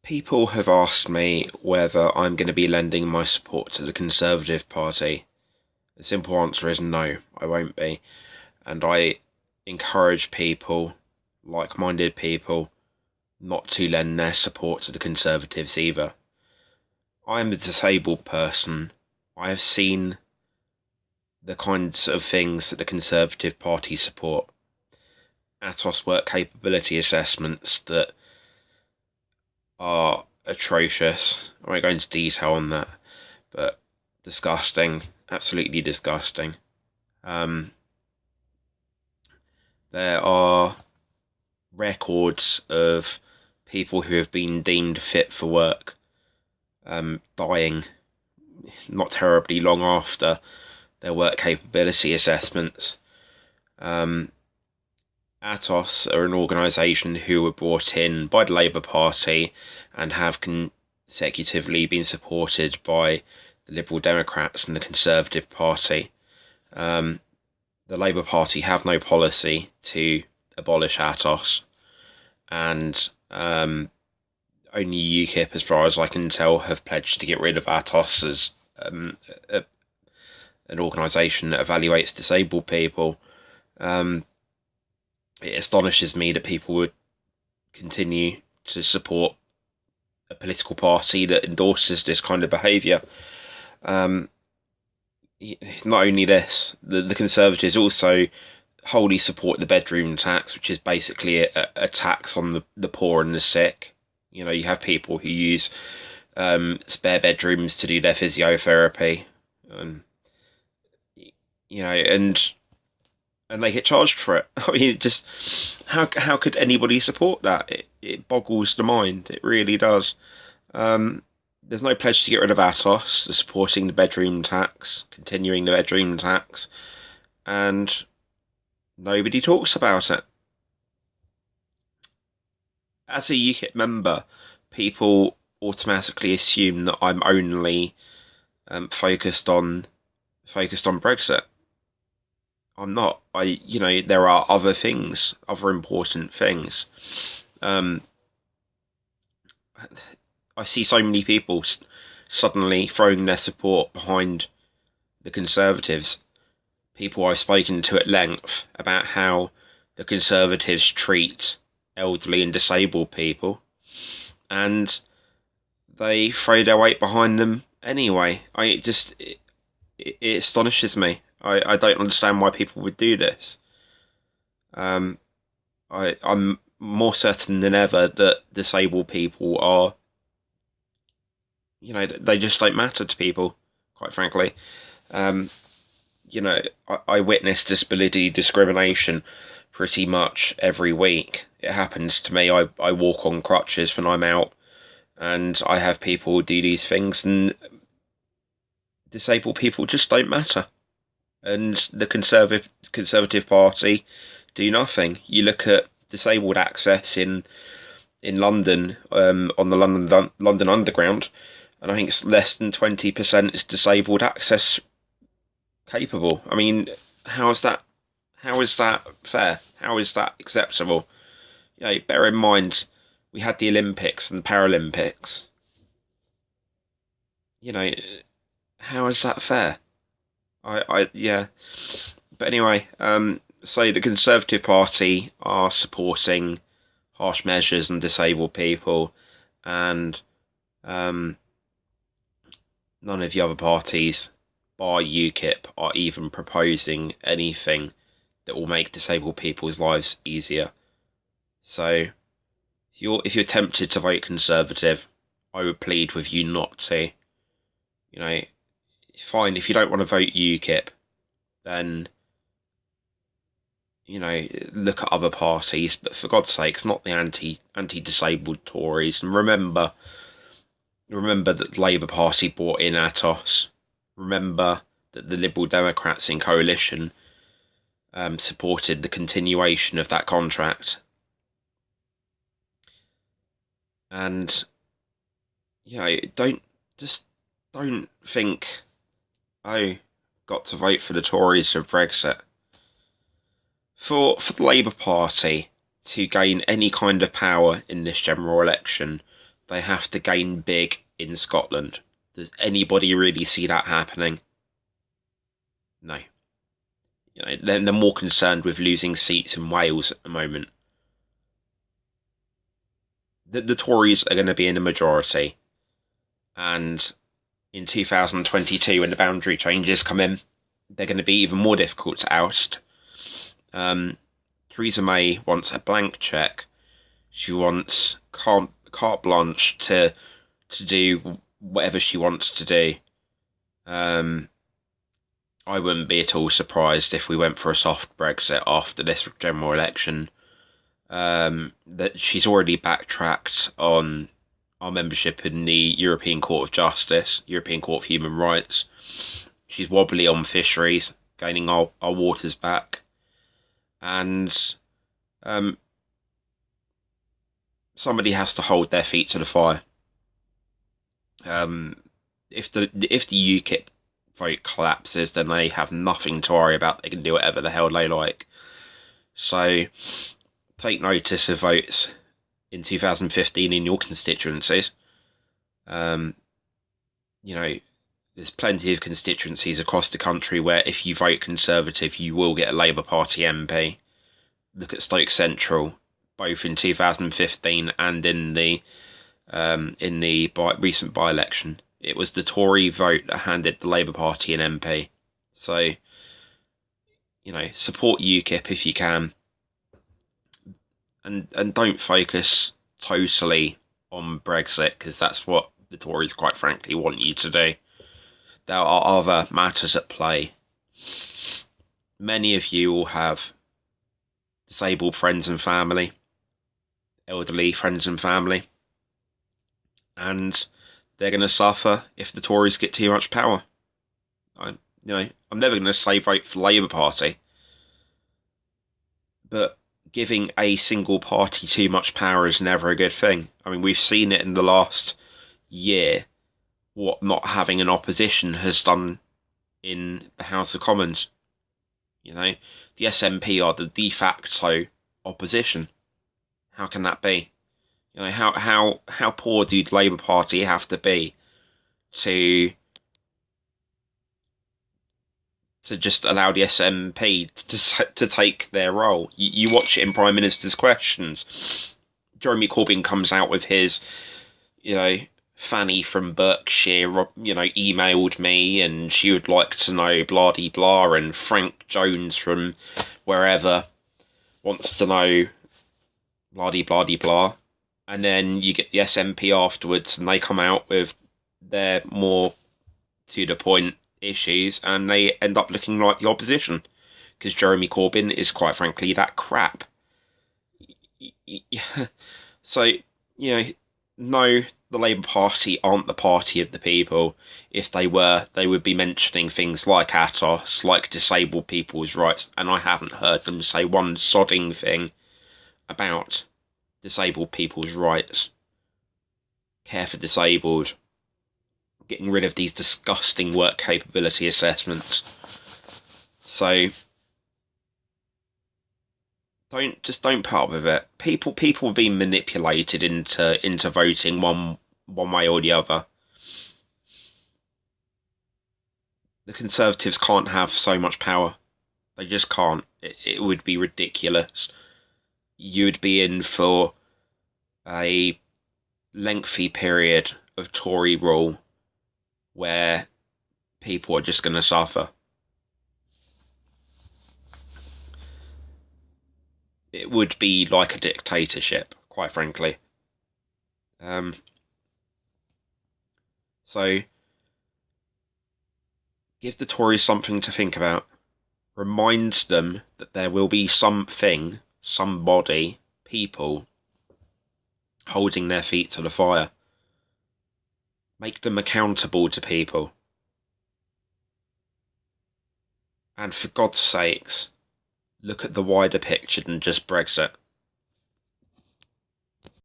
People have asked me whether I'm going to be lending my support to the Conservative Party. The simple answer is no, I won't be. And I encourage people, like-minded people, not to lend their support to the Conservatives either. I'm a disabled person. I have seen the kinds of things that the Conservative Party support. Atos work capability assessments that are atrocious. I won't go into detail on that, but disgusting, absolutely disgusting. There are records of people who have been deemed fit for work dying not terribly long after their work capability assessments. Atos are an organisation who were brought in by the Labour Party and have consecutively been supported by the Liberal Democrats and the Conservative Party. The Labour Party have no policy to abolish Atos, and only UKIP, as far as I can tell, have pledged to get rid of Atos as an organisation that evaluates disabled people. It astonishes me that people would continue to support a political party that endorses this kind of behaviour. Not only this, the Conservatives also wholly support the bedroom tax, which is basically a tax on the poor and the sick. You know, you have people who use spare bedrooms to do their physiotherapy, and and they get charged for it. I mean, just how could anybody support that? It boggles the mind. It really does. There's no pledge to get rid of Atos. They're supporting the bedroom tax, continuing the bedroom tax, and nobody talks about it. As a UKIP member, people automatically assume that I'm only focused on Brexit. I'm not. There are other things, other important things. I see so many people suddenly throwing their support behind the Conservatives. People I've spoken to at length about how the Conservatives treat elderly and disabled people, and they throw their weight behind them anyway. It astonishes me. I don't understand why people would do this. I'm more certain than ever that disabled people are, they just don't matter to people, quite frankly. I witness disability discrimination pretty much every week. It happens to me. I walk on crutches when I'm out, and I have people do these things, and disabled people just don't matter. And the Conservative Party do nothing. You look at disabled access in London, on the London Underground, and I think it's less than 20% is disabled access capable. I mean, how is that fair? How is that acceptable? Bear in mind, we had the Olympics and the Paralympics. How is that fair? Yeah. But anyway, so the Conservative Party are supporting harsh measures on disabled people, and none of the other parties, bar UKIP, are even proposing anything that will make disabled people's lives easier. So, if you're tempted to vote Conservative, I would plead with you not to. Fine, if you don't want to vote UKIP, then look at other parties, but for God's sakes, not the anti-disabled Tories. And remember that the Labour Party brought in Atos. Remember that the Liberal Democrats in coalition supported the continuation of that contract. And don't think, oh, got to vote for the Tories for Brexit. For the Labour Party to gain any kind of power in this general election, they have to gain big in Scotland. Does anybody really see that happening? No. They're more concerned with losing seats in Wales at the moment. The Tories are going to be in a majority, and in 2022, when the boundary changes come in, they're going to be even more difficult to oust. Theresa May wants a blank cheque. She wants carte blanche to do whatever she wants to do. I wouldn't be at all surprised if we went for a soft Brexit after this general election. That she's already backtracked on our membership in the European Court of Justice, European Court of Human Rights. She's wobbly on fisheries, gaining our waters back. And somebody has to hold their feet to the fire. If the UKIP vote collapses, then they have nothing to worry about. They can do whatever the hell they like. So take notice of votes in 2015 in your constituencies. There's plenty of constituencies across the country where if you vote Conservative, you will get a Labour Party MP. Look at Stoke Central, both in 2015 and in the recent by-election. It was the Tory vote that handed the Labour Party an MP. So, support UKIP if you can. And don't focus totally on Brexit, because that's what the Tories, quite frankly, want you to do. There are other matters at play. Many of you will have disabled friends and family, elderly friends and family, and they're going to suffer if the Tories get too much power. I'm never going to say vote for the Labour Party, but giving a single party too much power is never a good thing. I mean, we've seen it in the last year, what not having an opposition has done in the House of Commons. The SNP are the de facto opposition. How can that be? How poor do the Labour Party have to be to just allow the SNP to take their role? You watch it in Prime Minister's Questions. Jeremy Corbyn comes out with his, Fanny from Berkshire, emailed me and she would like to know blah de blah, and Frank Jones from wherever wants to know blah de blah de blah. And then you get the SNP afterwards and they come out with their more to the point issues and they end up looking like the opposition, because Jeremy Corbyn is, quite frankly, that crap. So, no, the Labour Party aren't the party of the people. If they were, they would be mentioning things like ATOS, like disabled people's rights, and I haven't heard them say one sodding thing about disabled people's rights. Care for disabled. Getting rid of these disgusting work capability assessments. So don't put up with it. People are being manipulated into voting one way or the other. The Conservatives can't have so much power. They just can't. It would be ridiculous. You would be in for a lengthy period of Tory rule where people are just going to suffer. It would be like a dictatorship, quite frankly. So, give the Tories something to think about. Remind them that there will be something, somebody, people, holding their feet to the fire. Make them accountable to people. And for God's sakes, look at the wider picture than just Brexit.